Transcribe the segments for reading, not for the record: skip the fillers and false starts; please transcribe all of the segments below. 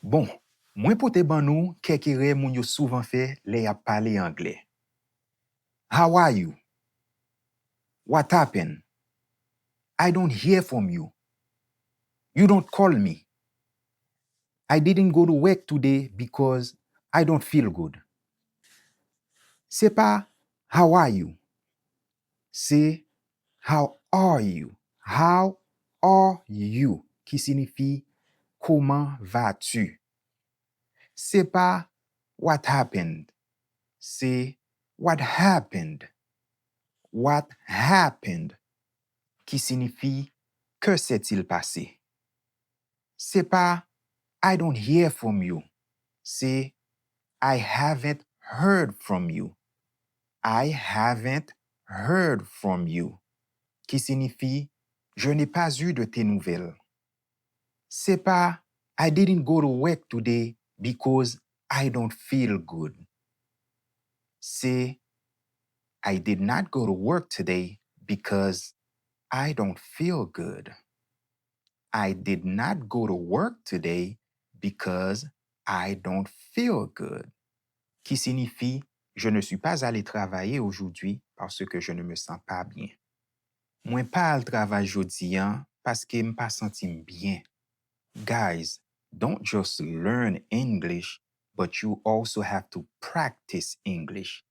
Bon, mwen pote ban nou kekere moun yo souvan fe le ap pale Anglè. How are you? What happened? I don't hear from you. You don't call me. I didn't go to work today because I don't feel good. C'est pas how are you? C'est how are you? How are you? Qui signifie comment vas-tu? C'est pas what happened. C'est what happened. What happened? Qui signifie que s'est-il passé? C'est pas I don't hear from you. C'est I haven't heard from you. I haven't heard from you. Qui signifie je n'ai pas eu de tes nouvelles. C'est pas I didn't go to work today because I don't feel good. C'est I did not go to work today because I don't feel good. I did not go to work today because I don't feel good. Qui signifie je ne suis pas allé travailler aujourd'hui parce que je ne me sens pas bien. Mwen pa al travay jodi an paske m pa sentim bien. Guys, don't just learn English, but you also have to practice English.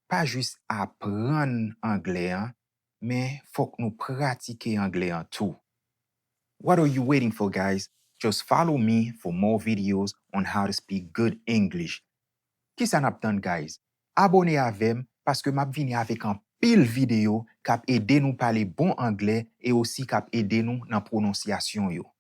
Pa jist apren Anglè an, men fok nou pratike Anglè an tou. What are you waiting for, guys? Just follow me for more videos on how to speak good English. Ki sa nap tan, guys? Abone avem paske map vini avek an pil videyo kap ede nou pale bon Anglè e osi kap ede nou nan prononsyasyon yo.